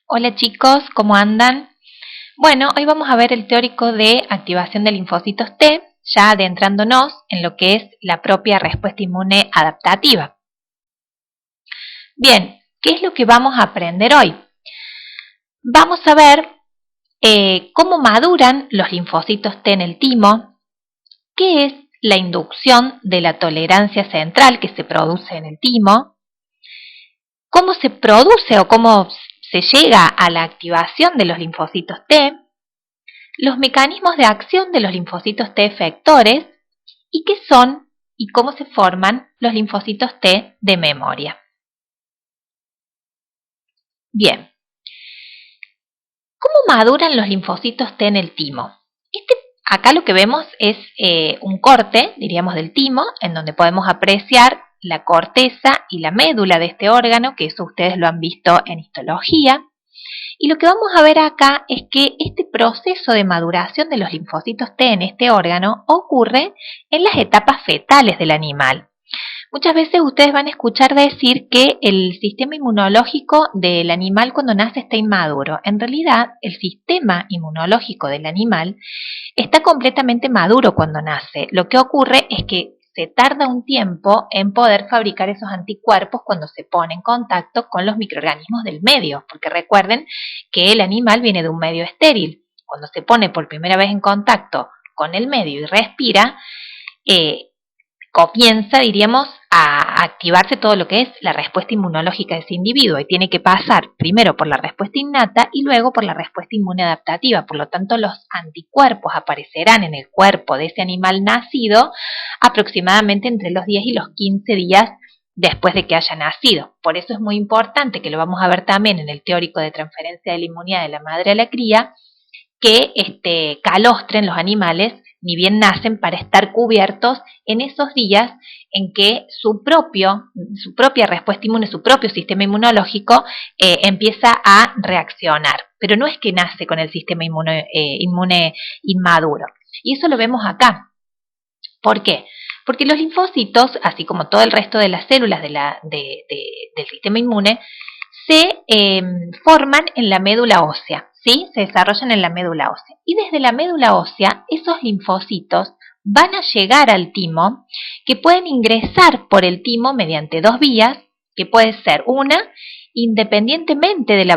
Hola chicos, ¿cómo andan? Bueno, hoy vamos a ver el teórico de activación de linfocitos T, ya adentrándonos en lo que es la propia respuesta inmune adaptativa. Bien, ¿qué es lo que vamos a aprender hoy? Vamos a ver cómo maduran los linfocitos T en el timo, qué es la inducción de la tolerancia central que se produce en el timo, cómo se produce o cómo se llega a la activación de los linfocitos T, los mecanismos de acción de los linfocitos T efectores y qué son y cómo se forman los linfocitos T de memoria. Bien, ¿cómo maduran los linfocitos T en el timo? Acá lo que vemos es un corte, diríamos, del timo, en donde podemos apreciar la corteza y la médula de este órgano, que eso ustedes lo han visto en histología. Y lo que vamos a ver acá es que este proceso de maduración de los linfocitos T en este órgano ocurre en las etapas fetales del animal. Muchas veces ustedes van a escuchar decir que el sistema inmunológico del animal cuando nace está inmaduro. En realidad, el sistema inmunológico del animal está completamente maduro cuando nace. Lo que ocurre es que se tarda un tiempo en poder fabricar esos anticuerpos cuando se pone en contacto con los microorganismos del medio, porque recuerden que el animal viene de un medio estéril. Cuando se pone por primera vez en contacto con el medio y respira, comienza, diríamos, a activarse todo lo que es la respuesta inmunológica de ese individuo y tiene que pasar primero por la respuesta innata y luego por la respuesta inmune adaptativa. Por lo tanto, los anticuerpos aparecerán en el cuerpo de ese animal nacido aproximadamente entre los 10 y los 15 días después de que haya nacido. Por eso es muy importante, que lo vamos a ver también en el teórico de transferencia de la inmunidad de la madre a la cría, que calostren los animales ni bien nacen para estar cubiertos en esos días en que su propia respuesta inmune, su propio sistema inmunológico empieza a reaccionar. Pero no es que nace con el sistema inmune inmaduro. Y eso lo vemos acá. ¿Por qué? Porque los linfocitos, así como todo el resto de las células del sistema inmune, se forman en la médula ósea, ¿sí? Se desarrollan en la médula ósea. Y desde la médula ósea, esos linfocitos van a llegar al timo, que pueden ingresar por el timo mediante dos vías, que puede ser una, independientemente de la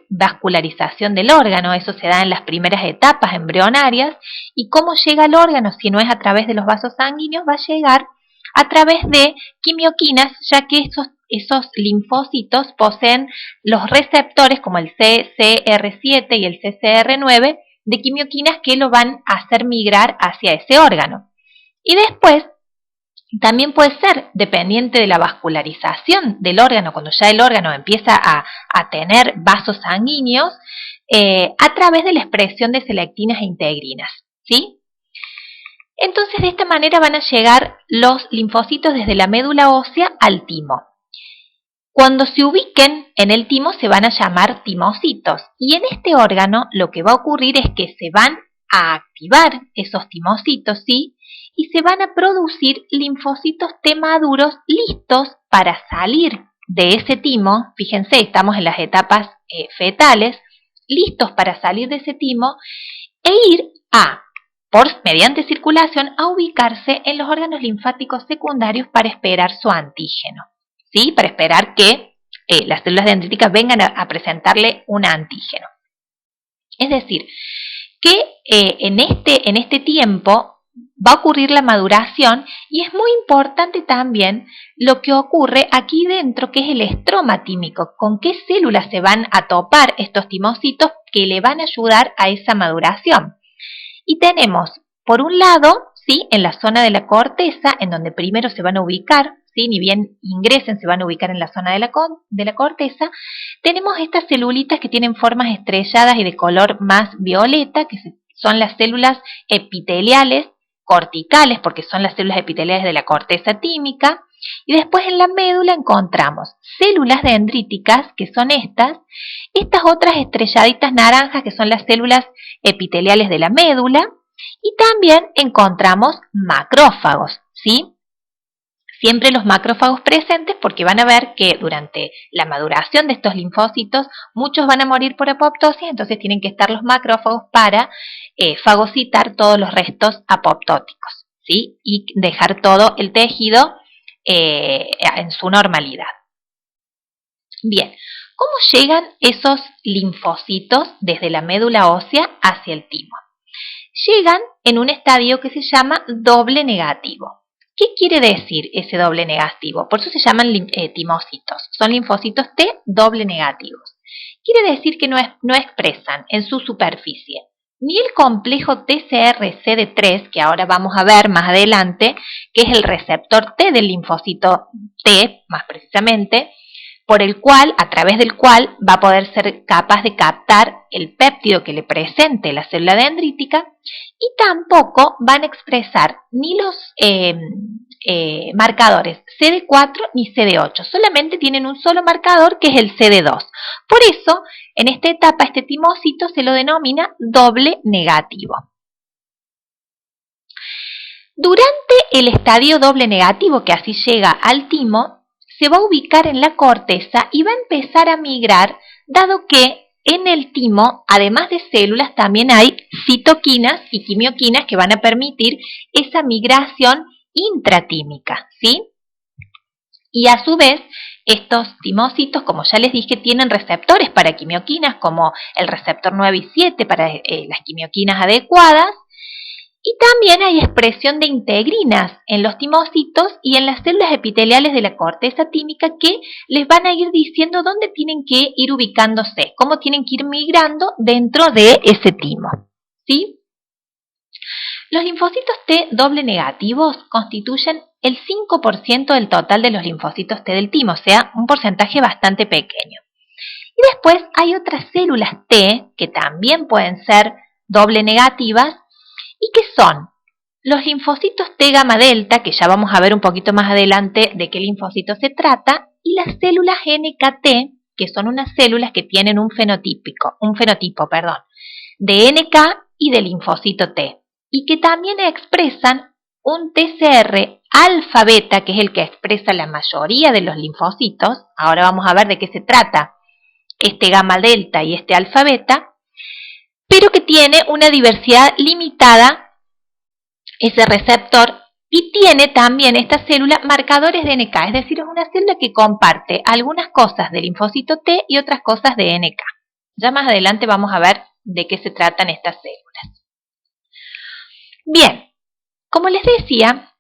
vascularización del órgano, eso se da en las primeras etapas embrionarias, y cómo llega al órgano, si no es a través de los vasos sanguíneos, va a llegar a través de quimioquinas, ya que esos linfocitos poseen los receptores como el CCR7 y el CCR9 de quimioquinas que lo van a hacer migrar hacia ese órgano. Y después también puede ser dependiente de la vascularización del órgano, cuando ya el órgano empieza a tener vasos sanguíneos, a través de la expresión de selectinas e integrinas, ¿sí? Entonces, de esta manera van a llegar los linfocitos desde la médula ósea al timo. Cuando se ubiquen en el timo se van a llamar timocitos, y en este órgano lo que va a ocurrir es que se van a activar esos timocitos, ¿sí? Y se van a producir linfocitos T maduros listos para salir de ese timo. Fíjense, estamos en las etapas fetales, listos para salir de ese timo e ir mediante circulación, a ubicarse en los órganos linfáticos secundarios para esperar su antígeno, ¿sí? Para esperar que las células dendríticas vengan a presentarle un antígeno. Es decir, que en este tiempo va a ocurrir la maduración, y es muy importante también lo que ocurre aquí dentro, que es el estroma tímico, con qué células se van a topar estos timocitos que le van a ayudar a esa maduración. Y tenemos, por un lado, ¿sí?, en la zona de la corteza, en donde primero se van a ubicar, ¿sí?, ni bien ingresen, se van a ubicar en la zona de la corteza, tenemos estas celulitas que tienen formas estrelladas y de color más violeta, que son las células epiteliales corticales, porque son las células epiteliales de la corteza tímica. Y después en la médula encontramos células dendríticas, que son estas otras estrelladitas naranjas, que son las células epiteliales de la médula, y también encontramos macrófagos, ¿sí? siempre los macrófagos presentes, porque van a ver que durante la maduración de estos linfocitos muchos van a morir por apoptosis, entonces tienen que estar los macrófagos para fagocitar todos los restos apoptóticos, ¿sí? Y dejar todo el tejido en su normalidad. Bien, ¿cómo llegan esos linfocitos desde la médula ósea hacia el timo? Llegan en un estadio que se llama doble negativo. ¿Qué quiere decir ese doble negativo? Por eso se llaman timocitos. Son linfocitos T doble negativos. Quiere decir que no expresan en su superficie ni el complejo TCR-CD3, que ahora vamos a ver más adelante, que es el receptor T del linfocito T, más precisamente, a través del cual va a poder ser capaz de captar el péptido que le presente la célula dendrítica, y tampoco van a expresar ni los marcadores CD4 ni CD8, solamente tienen un solo marcador que es el CD2. Por eso, en esta etapa, este timocito se lo denomina doble negativo. Durante el estadio doble negativo, que así llega al timo, se va a ubicar en la corteza y va a empezar a migrar, dado que en el timo, además de células, también hay citoquinas y quimioquinas que van a permitir esa migración intratímica, ¿sí? Y a su vez, estos timocitos, como ya les dije, tienen receptores para quimioquinas, como el receptor 9 y 7 para las quimioquinas adecuadas. Y también hay expresión de integrinas en los timocitos y en las células epiteliales de la corteza tímica, que les van a ir diciendo dónde tienen que ir ubicándose, cómo tienen que ir migrando dentro de ese timo, ¿sí? Los linfocitos T doble negativos constituyen el 5% del total de los linfocitos T del timo, o sea, un porcentaje bastante pequeño. Y después hay otras células T que también pueden ser doble negativas, y que son los linfocitos T gamma delta, que ya vamos a ver un poquito más adelante de qué linfocito se trata, y las células NKT, que son unas células que tienen un fenotipo, de NK y de linfocito T, y que también expresan un TCR alfa beta, que es el que expresa la mayoría de los linfocitos. Ahora vamos a ver de qué se trata este gamma delta y este alfa beta, pero que tiene una diversidad limitada, ese receptor, y tiene también esta célula marcadores de NK, es decir, es una célula que comparte algunas cosas del linfocito T y otras cosas de NK. Ya más adelante vamos a ver de qué se tratan estas células. Bien, como les decía,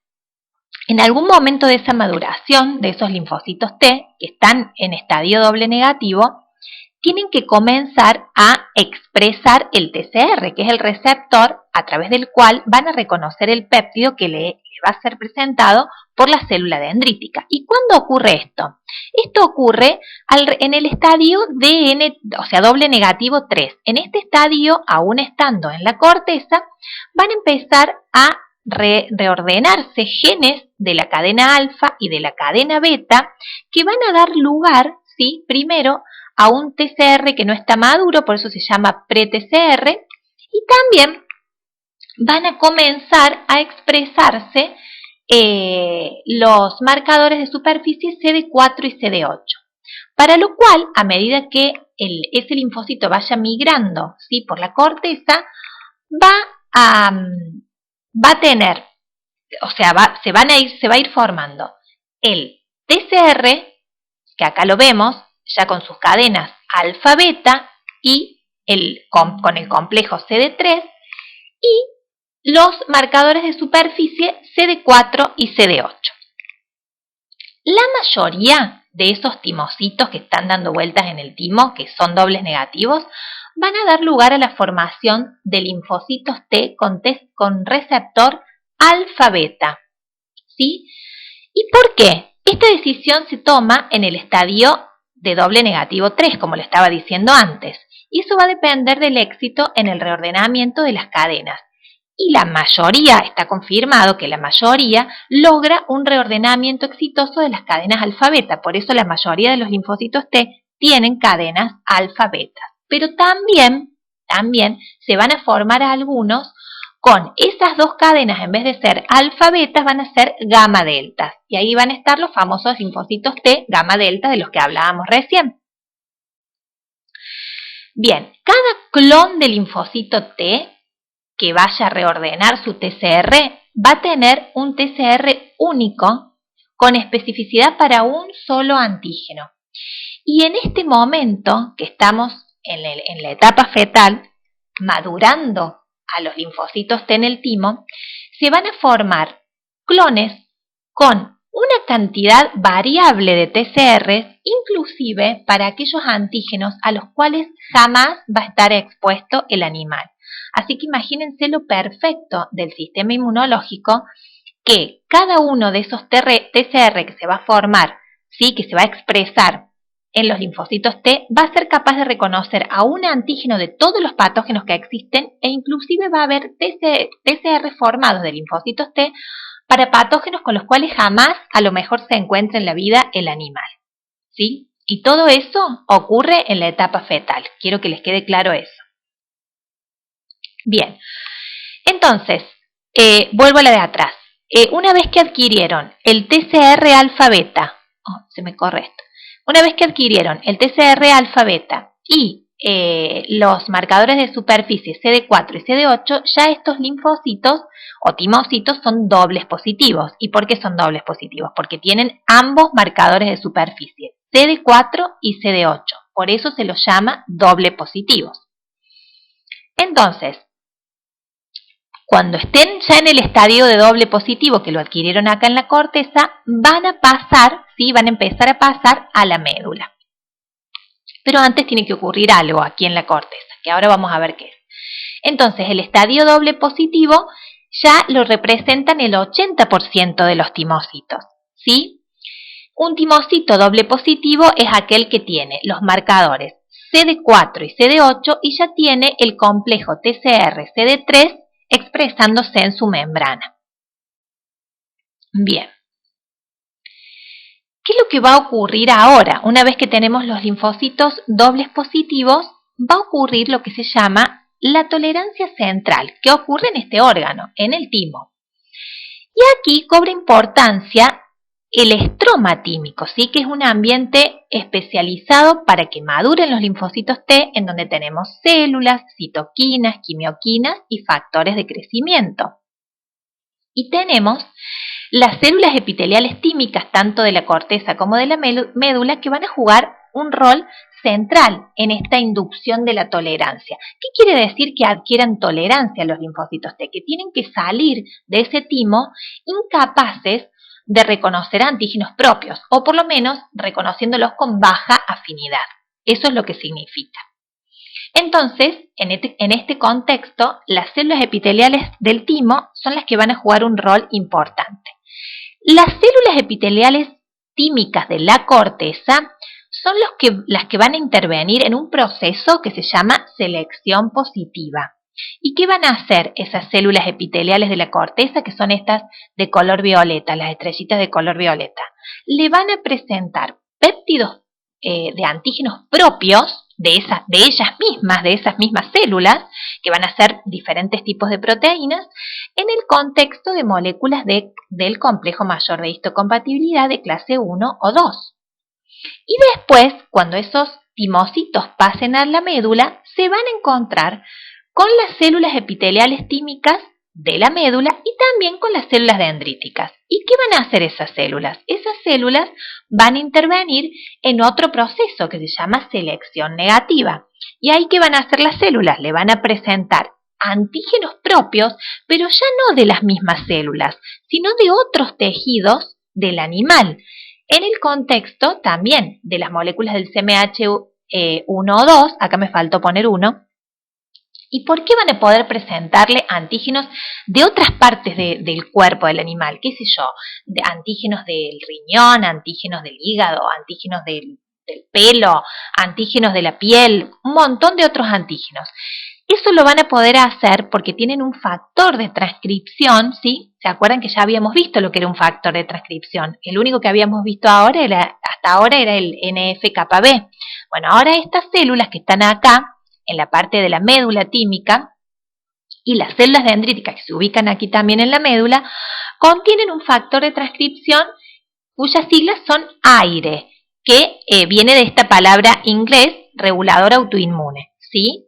en algún momento de esa maduración de esos linfocitos T, que están en estadio doble negativo, tienen que comenzar a expresar el TCR, que es el receptor a través del cual van a reconocer el péptido que le va a ser presentado por la célula dendrítica. ¿Y cuándo ocurre esto? Esto ocurre en el estadio doble negativo 3. En este estadio, aún estando en la corteza, van a empezar a reordenarse genes de la cadena alfa y de la cadena beta, que van a dar lugar, ¿sí?, primero a un TCR que no está maduro, por eso se llama pre-TCR, y también van a comenzar a expresarse los marcadores de superficie CD4 y CD8. Para lo cual, a medida que ese linfocito vaya migrando, ¿sí?, por la corteza, va a tener, o sea, se va a ir formando el TCR, que acá lo vemos, ya con sus cadenas alfa-beta y con el complejo CD3, y los marcadores de superficie CD4 y CD8. La mayoría de esos timocitos que están dando vueltas en el timo, que son dobles negativos, van a dar lugar a la formación de linfocitos T con receptor alfa-beta, ¿sí? ¿Y por qué? Esta decisión se toma en el estadio de doble negativo 3, como le estaba diciendo antes, y eso va a depender del éxito en el reordenamiento de las cadenas. Y la mayoría, está confirmado que la mayoría logra un reordenamiento exitoso de las cadenas alfa-beta, por eso la mayoría de los linfocitos T tienen cadenas alfa-beta. Pero también se van a formar algunos con esas dos cadenas, en vez de ser alfa betas, van a ser gamma deltas. Y ahí van a estar los famosos linfocitos T gamma delta de los que hablábamos recién. Bien, cada clon de linfocito T que vaya a reordenar su TCR va a tener un TCR único con especificidad para un solo antígeno. Y en este momento que estamos en la etapa fetal, madurando a los linfocitos T en el timo, se van a formar clones con una cantidad variable de TCRs, inclusive para aquellos antígenos a los cuales jamás va a estar expuesto el animal. Así que imagínense lo perfecto del sistema inmunológico, que cada uno de esos TCR que se va a formar, ¿sí?, que se va a expresar en los linfocitos T, va a ser capaz de reconocer a un antígeno de todos los patógenos que existen, e inclusive va a haber TCR formados de linfocitos T para patógenos con los cuales jamás a lo mejor se encuentra en la vida el animal, ¿sí? Y todo eso ocurre en la etapa fetal. Quiero que les quede claro eso. Bien, entonces, vuelvo a la de atrás. Una vez que adquirieron el TCR alfa beta, se me corre esto. Una vez que adquirieron el TCR alfa beta y los marcadores de superficie CD4 y CD8, ya estos linfocitos o timocitos son dobles positivos. ¿Y por qué son dobles positivos? Porque tienen ambos marcadores de superficie, CD4 y CD8. Por eso se los llama doble positivos. Entonces, cuando estén ya en el estadio de doble positivo, que lo adquirieron acá en la corteza, van a pasar, ¿sí?, van a empezar a pasar a la médula. Pero antes tiene que ocurrir algo aquí en la corteza, que ahora vamos a ver qué es. Entonces, el estadio doble positivo ya lo representan el 80% de los timocitos, ¿sí? Un timocito doble positivo es aquel que tiene los marcadores CD4 y CD8 y ya tiene el complejo TCR-CD3 expresándose en su membrana. Bien. ¿Qué es lo que va a ocurrir ahora? Una vez que tenemos los linfocitos dobles positivos, va a ocurrir lo que se llama la tolerancia central, que ocurre en este órgano, en el timo. Y aquí cobra importancia el estroma tímico, ¿sí?, que es un ambiente especializado para que maduren los linfocitos T, en donde tenemos células, citoquinas, quimioquinas y factores de crecimiento. Y tenemos las células epiteliales tímicas, tanto de la corteza como de la médula, que van a jugar un rol central en esta inducción de la tolerancia. ¿Qué quiere decir que adquieran tolerancia a los linfocitos T? Que tienen que salir de ese timo incapaces de reconocer antígenos propios, o por lo menos reconociéndolos con baja afinidad. Eso es lo que significa. Entonces, en este contexto, las células epiteliales del timo son las que van a jugar un rol importante. Las células epiteliales tímicas de la corteza son las que van a intervenir en un proceso que se llama selección positiva. ¿Y qué van a hacer esas células epiteliales de la corteza, que son estas de color violeta, las estrellitas de color violeta? Le van a presentar péptidos de antígenos propios de esas mismas células, que van a ser diferentes tipos de proteínas, en el contexto de moléculas del complejo mayor de histocompatibilidad de clase 1 o 2. Y después, cuando esos timocitos pasen a la médula, se van a encontrar con las células epiteliales tímicas de la médula y también con las células dendríticas. ¿Y qué van a hacer esas células? Esas células van a intervenir en otro proceso que se llama selección negativa. ¿Y ahí qué van a hacer las células? Le van a presentar antígenos propios, pero ya no de las mismas células, sino de otros tejidos del animal, en el contexto también de las moléculas del CMH1 o 2, acá me faltó poner 1. ¿Y por qué van a poder presentarle antígenos de otras partes del cuerpo del animal? ¿Qué sé yo? De antígenos del riñón, antígenos del hígado, antígenos del pelo, antígenos de la piel, un montón de otros antígenos. Eso lo van a poder hacer porque tienen un factor de transcripción, ¿sí? ¿Se acuerdan que ya habíamos visto lo que era un factor de transcripción? El único que habíamos visto hasta ahora era el NF-κB. Bueno, ahora estas células que están acá, en la parte de la médula tímica, y las células dendríticas que se ubican aquí también en la médula contienen un factor de transcripción cuyas siglas son AIRE, que viene de esta palabra inglés, regulador autoinmune, ¿sí?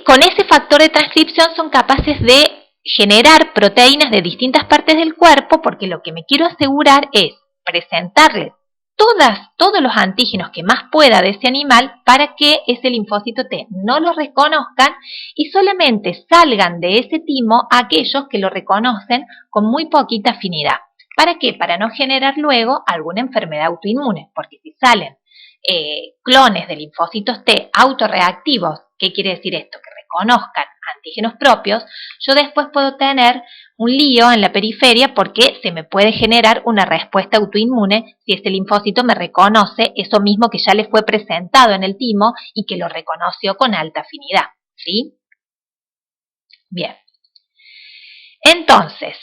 Con ese factor de transcripción son capaces de generar proteínas de distintas partes del cuerpo, porque lo que me quiero asegurar es presentarles todos los antígenos que más pueda de ese animal para que ese linfocito T no lo reconozcan y solamente salgan de ese timo aquellos que lo reconocen con muy poquita afinidad. ¿Para qué? Para no generar luego alguna enfermedad autoinmune, porque si salen clones de linfocitos T autorreactivos, ¿qué quiere decir esto? Que reconozcan antígenos propios, yo después puedo tener un lío en la periferia porque se me puede generar una respuesta autoinmune si ese linfocito me reconoce eso mismo que ya le fue presentado en el timo y que lo reconoció con alta afinidad, ¿sí? Bien. Entonces,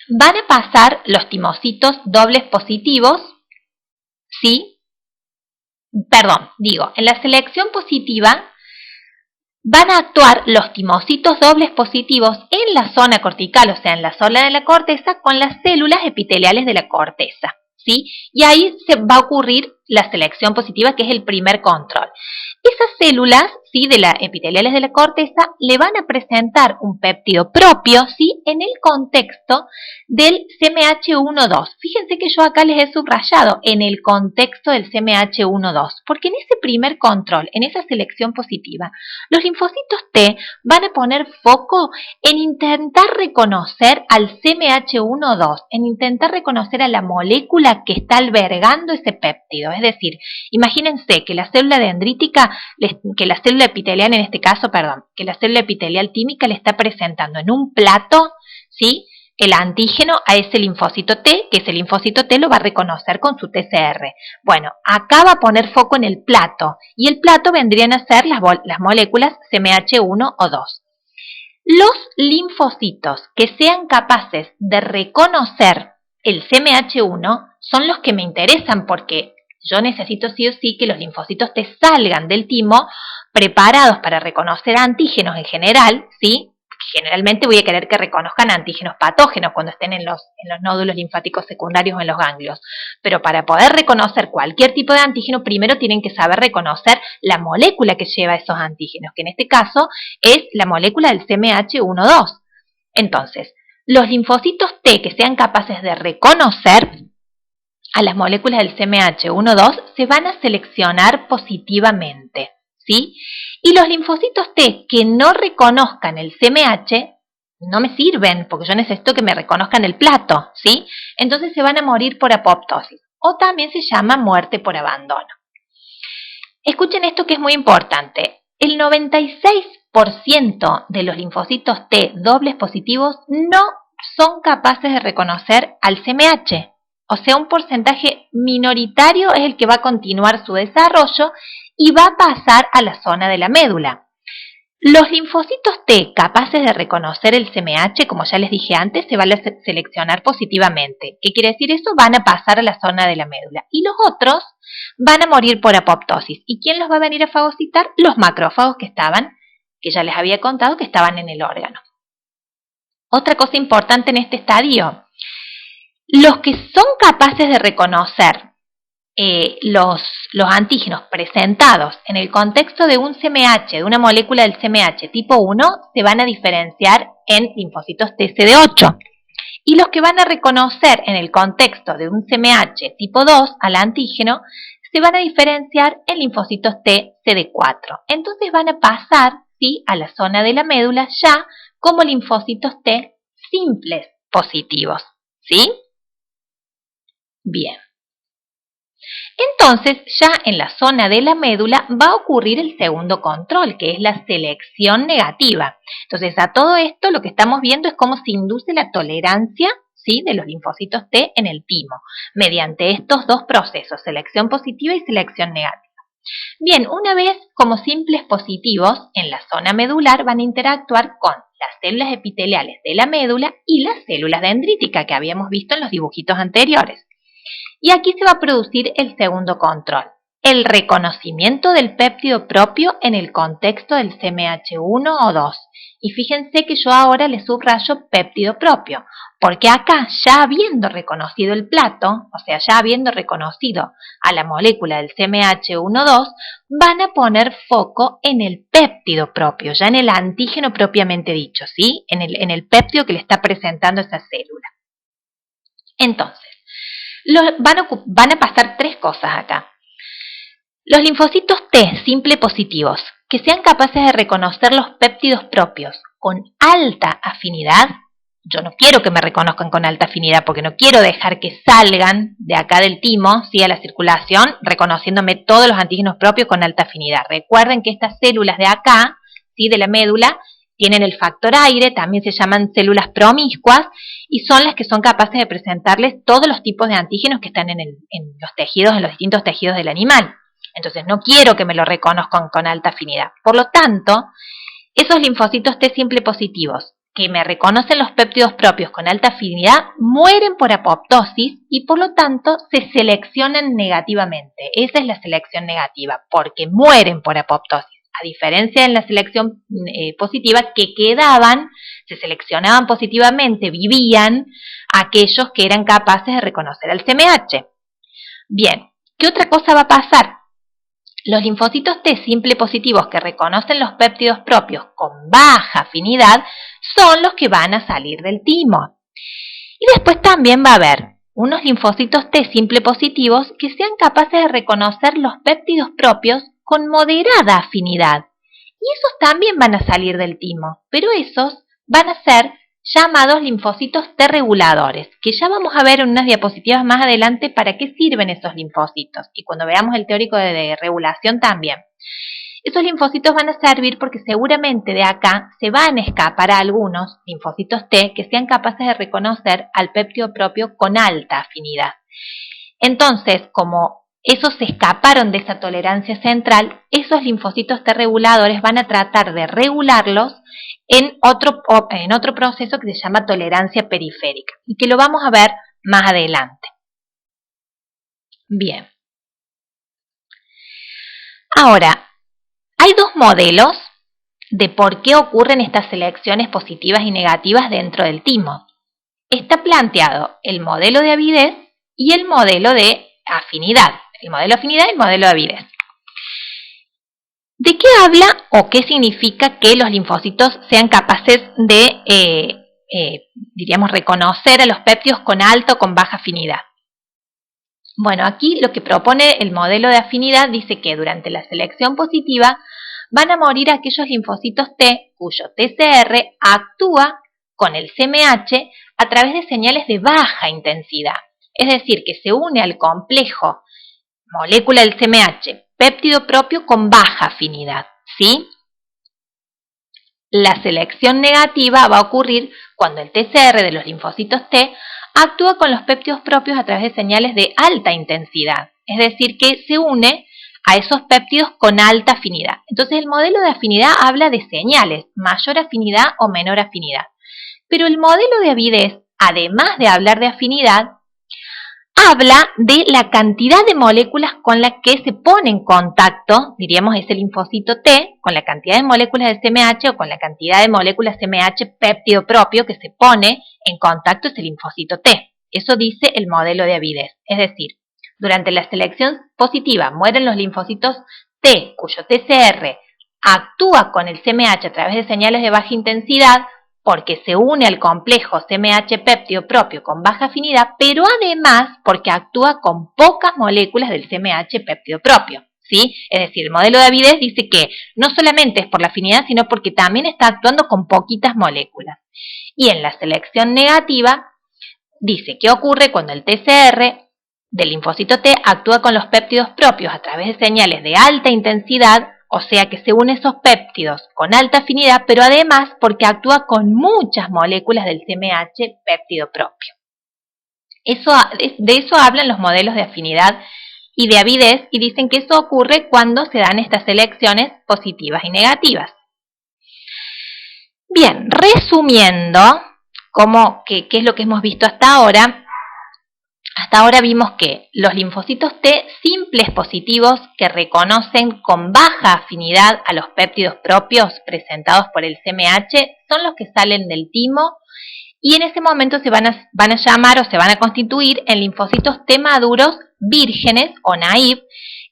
van a pasar los timocitos dobles positivos, ¿sí? Perdón, digo, en la selección positiva van a actuar los timocitos dobles positivos en la zona cortical, o sea, en la zona de la corteza, con las células epiteliales de la corteza, ¿sí? Y ahí se va a ocurrir la selección positiva, que es el primer control. Esas células, ¿sí?, de las epiteliales de la corteza, le van a presentar un péptido propio, ¿sí?, en el contexto del CMH1-2. Fíjense que yo acá les he subrayado en el contexto del CMH1-2, porque en ese primer control, en esa selección positiva, los linfocitos T van a poner foco en intentar reconocer al CMH1-2, en intentar reconocer a la molécula que está albergando ese péptido. Es decir, imagínense que la célula dendrítica, que la célula epitelial en este caso, que la célula epitelial tímica le está presentando en un plato, ¿sí?, el antígeno a ese linfocito T, que ese linfocito T lo va a reconocer con su TCR. Bueno, acá va a poner foco en el plato, y el plato vendrían a ser las moléculas CMH1 o 2. Los linfocitos que sean capaces de reconocer el CMH1 son los que me interesan, porque yo necesito sí o sí que los linfocitos T salgan del timo preparados para reconocer antígenos en general, ¿sí? Generalmente voy a querer que reconozcan antígenos patógenos cuando estén en los nódulos linfáticos secundarios o en los ganglios. Pero para poder reconocer cualquier tipo de antígeno, primero tienen que saber reconocer la molécula que lleva esos antígenos, que en este caso es la molécula del CMH1-2. Entonces, los linfocitos T que sean capaces de reconocer a las moléculas del CMH1-2 se van a seleccionar positivamente, ¿sí? Y los linfocitos T que no reconozcan el CMH no me sirven, porque yo necesito que me reconozcan el plato, ¿sí? Entonces se van a morir por apoptosis, o también se llama muerte por abandono. Escuchen esto que es muy importante. El 96% de los linfocitos T dobles positivos no son capaces de reconocer al CMH. O sea, un porcentaje minoritario es el que va a continuar su desarrollo y va a pasar a la zona de la médula. Los linfocitos T capaces de reconocer el CMH, como ya les dije antes, se van a seleccionar positivamente. ¿Qué quiere decir eso? Van a pasar a la zona de la médula. Y los otros van a morir por apoptosis. ¿Y quién los va a venir a fagocitar? Los macrófagos que ya les había contado, que estaban en el órgano. Otra cosa importante en este estadio: los que son capaces de reconocer los antígenos presentados en el contexto de un CMH, de una molécula del CMH tipo 1, se van a diferenciar en linfocitos TCD8. Y los que van a reconocer en el contexto de un CMH tipo 2 al antígeno, se van a diferenciar en linfocitos TCD4. Entonces van a pasar, ¿sí?, a la zona de la médula ya como linfocitos T simples positivos, ¿sí? Bien. Entonces, ya en la zona de la médula va a ocurrir el segundo control, que es la selección negativa. Entonces, a todo esto lo que estamos viendo es cómo se induce la tolerancia, ¿sí?, de los linfocitos T en el timo, mediante estos dos procesos, selección positiva y selección negativa. Bien, una vez como simples positivos, en la zona medular van a interactuar con las células epiteliales de la médula y las células dendríticas que habíamos visto en los dibujitos anteriores. Y aquí se va a producir el segundo control. el reconocimiento del péptido propio en el contexto del CMH1 o 2. Y fíjense que yo ahora le subrayo péptido propio, porque acá, ya habiendo reconocido el plato, o sea, ya habiendo reconocido a la molécula del CMH1-2, van a poner foco en el péptido propio, ya en el antígeno propiamente dicho, ¿sí? En el péptido que le está presentando esa célula. Entonces, van a pasar tres cosas acá. Los linfocitos T simple positivos, que sean capaces de reconocer los péptidos propios con alta afinidad. Yo no quiero que me reconozcan con alta afinidad porque no quiero dejar que salgan de acá del timo, ¿sí? A la circulación, reconociéndome todos los antígenos propios con alta afinidad. Recuerden que estas células de acá, ¿sí? De la médula, tienen el factor aire, también se llaman células promiscuas, y son las que son capaces de presentarles todos los tipos de antígenos que están en los tejidos, en los distintos tejidos del animal. Entonces no quiero que me lo reconozcan con alta afinidad. Por lo tanto, esos linfocitos T simple positivos que me reconocen los péptidos propios con alta afinidad mueren por apoptosis y por lo tanto se seleccionan negativamente. Esa es la selección negativa, porque mueren por apoptosis. A diferencia de la selección positiva, que quedaban, se seleccionaban positivamente, vivían aquellos que eran capaces de reconocer al CMH. Bien, ¿qué otra cosa va a pasar? Los linfocitos T simple positivos que reconocen los péptidos propios con baja afinidad son los que van a salir del timo. Y después también va a haber unos linfocitos T simple positivos que sean capaces de reconocer los péptidos propios con moderada afinidad. Y esos también van a salir del timo, pero esos van a ser llamados linfocitos T reguladores, que ya vamos a ver en unas diapositivas más adelante para qué sirven esos linfocitos, y cuando veamos el teórico de regulación también. Esos linfocitos van a servir porque seguramente de acá se van a escapar a algunos linfocitos T que sean capaces de reconocer al péptido propio con alta afinidad. Entonces, como esos se escaparon de esa tolerancia central, esos linfocitos T reguladores van a tratar de regularlos en otro proceso que se llama tolerancia periférica y que lo vamos a ver más adelante. Bien. Ahora, hay dos modelos de por qué ocurren estas selecciones positivas y negativas dentro del timo. Está planteado el modelo de avidez y el modelo de afinidad. El modelo de afinidad y el modelo de avidez. ¿De qué habla o qué significa que los linfocitos sean capaces de, diríamos, reconocer a los péptidos con alta o con baja afinidad? Bueno, aquí lo que propone el modelo de afinidad dice que durante la selección positiva van a morir aquellos linfocitos T cuyo TCR actúa con el CMH a través de señales de baja intensidad. Es decir, que se une al complejo molécula del CMH, péptido propio con baja afinidad, ¿sí? La selección negativa va a ocurrir cuando el TCR de los linfocitos T actúa con los péptidos propios a través de señales de alta intensidad, es decir, que se une a esos péptidos con alta afinidad. Entonces el modelo de afinidad habla de señales, mayor afinidad o menor afinidad. Pero el modelo de avidez, además de hablar de afinidad, habla de la cantidad de moléculas con las que se pone en contacto, diríamos ese linfocito T, con la cantidad de moléculas de CMH o con la cantidad de moléculas CMH péptido propio que se pone en contacto ese linfocito T. Eso dice el modelo de avidez. Es decir, durante la selección positiva mueren los linfocitos T, cuyo TCR actúa con el CMH a través de señales de baja intensidad, porque se une al complejo CMH péptido propio con baja afinidad, pero además porque actúa con pocas moléculas del CMH péptido propio, ¿sí? Es decir, el modelo de avidez dice que no solamente es por la afinidad, sino porque también está actuando con poquitas moléculas. Y en la selección negativa dice que ocurre cuando el TCR del linfocito T actúa con los péptidos propios a través de señales de alta intensidad, o sea que se unen esos péptidos con alta afinidad, pero además porque actúa con muchas moléculas del CMH péptido propio. De eso hablan los modelos de afinidad y de avidez y dicen que eso ocurre cuando se dan estas selecciones positivas y negativas. Bien, resumiendo, qué es lo que hemos visto hasta ahora, hasta ahora vimos que los linfocitos T simples positivos que reconocen con baja afinidad a los péptidos propios presentados por el CMH son los que salen del timo y en ese momento se van a llamar o se van a constituir en linfocitos T maduros vírgenes o naive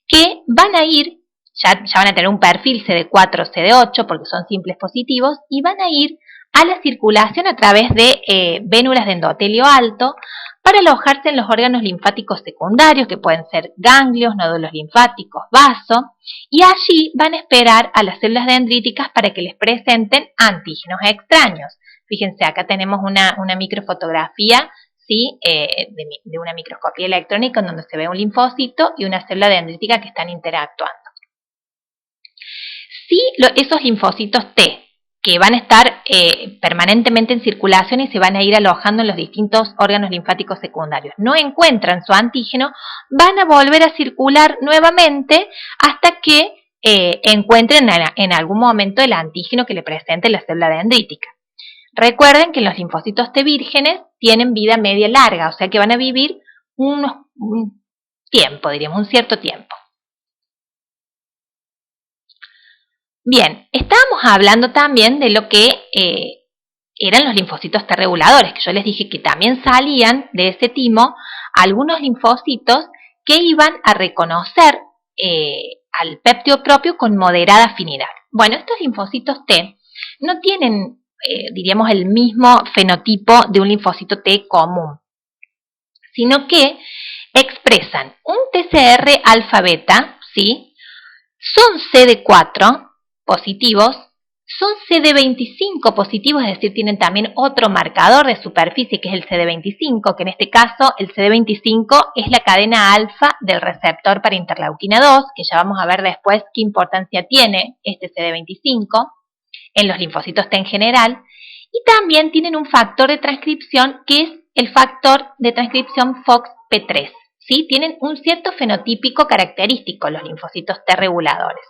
que van a ir, ya van a tener un perfil CD4 o CD8 porque son simples positivos y van a ir a la circulación a través de vénulas de endotelio alto para alojarse en los órganos linfáticos secundarios, que pueden ser ganglios, nódulos linfáticos, vaso, y allí van a esperar a las células dendríticas para que les presenten antígenos extraños. Fíjense, acá tenemos una microfotografía, ¿sí? De una microscopía electrónica en donde se ve un linfocito y una célula dendrítica que están interactuando. Si esos linfocitos T que van a estar permanentemente en circulación y se van a ir alojando en los distintos órganos linfáticos secundarios, no encuentran su antígeno, van a volver a circular nuevamente hasta que encuentren en algún momento el antígeno que le presente la célula dendrítica. Recuerden que los linfocitos T vírgenes tienen vida media larga, o sea que van a vivir un tiempo, diríamos, un cierto tiempo. Bien, estábamos hablando también de lo que eran los linfocitos T reguladores, que yo les dije que también salían de ese timo algunos linfocitos que iban a reconocer al péptido propio con moderada afinidad. Bueno, estos linfocitos T no tienen, diríamos, el mismo fenotipo de un linfocito T común, sino que expresan un TCR alfa beta, ¿sí? Son CD4 positivos, son CD25 positivos, es decir, tienen también otro marcador de superficie que es el CD25, que en este caso el CD25 es la cadena alfa del receptor para interleuquina 2, que ya vamos a ver después qué importancia tiene este CD25 en los linfocitos T en general, y también tienen un factor de transcripción que es el factor de transcripción FOXP3, ¿sí? Tienen un cierto fenotípico característico los linfocitos T reguladores.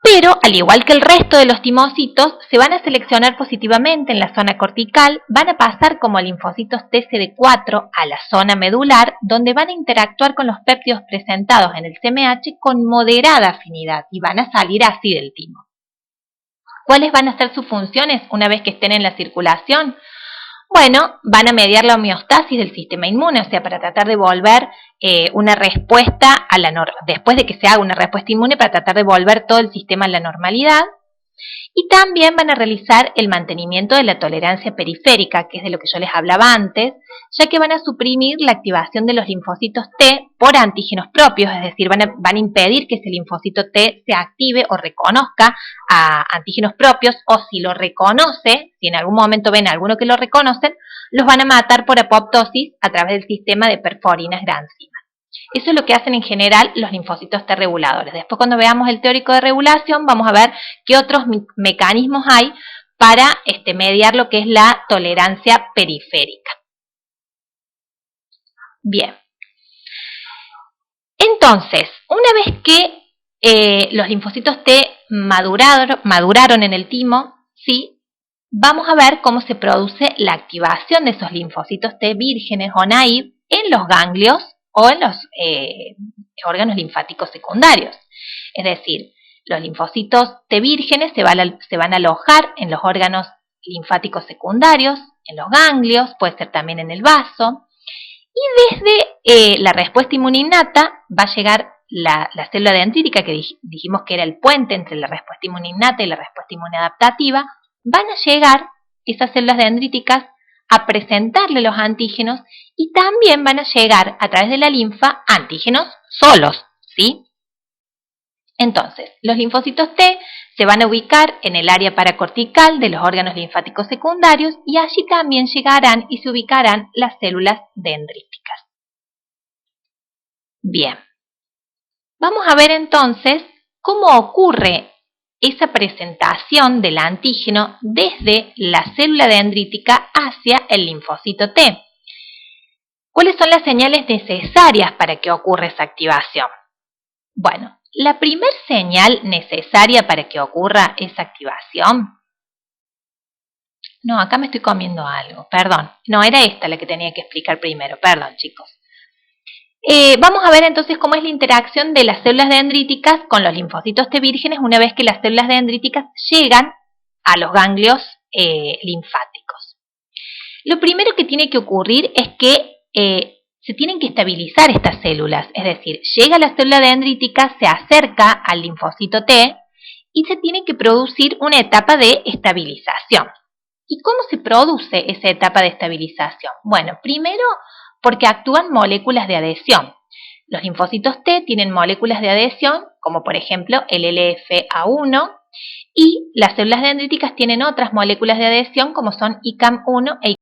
Pero, al igual que el resto de los timocitos, se van a seleccionar positivamente en la zona cortical, van a pasar como linfocitos TCD4 a la zona medular, donde van a interactuar con los péptidos presentados en el CMH con moderada afinidad y van a salir así del timo. ¿Cuáles van a ser sus funciones una vez que estén en la circulación? Bueno, van a mediar la homeostasis del sistema inmune, o sea, para tratar de volver una respuesta a después de que se haga una respuesta inmune, para tratar de volver todo el sistema a la normalidad. Y también van a realizar el mantenimiento de la tolerancia periférica, que es de lo que yo les hablaba antes, ya que van a suprimir la activación de los linfocitos T por antígenos propios, es decir, van a impedir que ese linfocito T se active o reconozca a antígenos propios, o si lo reconoce, si en algún momento ven a alguno que lo reconocen, los van a matar por apoptosis a través del sistema de perforinas granzimas. Eso es lo que hacen en general los linfocitos T reguladores. Después, cuando veamos el teórico de regulación, vamos a ver qué otros mecanismos hay para mediar lo que es la tolerancia periférica. Bien. Entonces, una vez que los linfocitos T maduraron en el timo, ¿sí? Vamos a ver cómo se produce la activación de esos linfocitos T vírgenes o naive en los ganglios o en los órganos linfáticos secundarios. Es decir, los linfocitos T vírgenes se van a alojar en los órganos linfáticos secundarios, en los ganglios, puede ser también en el vaso, y desde la respuesta inmune innata va a llegar la célula dendrítica, que dijimos que era el puente entre la respuesta inmune innata y la respuesta inmune adaptativa. Van a llegar esas células dendríticas a presentarle los antígenos y también van a llegar a través de la linfa antígenos solos, ¿sí? Entonces, los linfocitos T se van a ubicar en el área paracortical de los órganos linfáticos secundarios y allí también llegarán y se ubicarán las células dendríticas. Bien, vamos a ver entonces cómo ocurre esa presentación del antígeno desde la célula dendrítica hacia el linfocito T. ¿Cuáles son las señales necesarias para que ocurra esa activación? Bueno, la primera señal necesaria para que ocurra esa activación No, acá me estoy comiendo algo, perdón. No, era esta la que tenía que explicar primero, perdón chicos. Vamos a ver entonces cómo es la interacción de las células dendríticas con los linfocitos T vírgenes una vez que las células dendríticas llegan a los ganglios linfáticos. Lo primero que tiene que ocurrir es que se tienen que estabilizar estas células, es decir, llega la célula dendrítica, se acerca al linfocito T y se tiene que producir una etapa de estabilización. ¿Y cómo se produce esa etapa de estabilización? Bueno, primero porque actúan moléculas de adhesión. Los linfocitos T tienen moléculas de adhesión, como por ejemplo el LFA1, y las células dendríticas tienen otras moléculas de adhesión como son ICAM1 e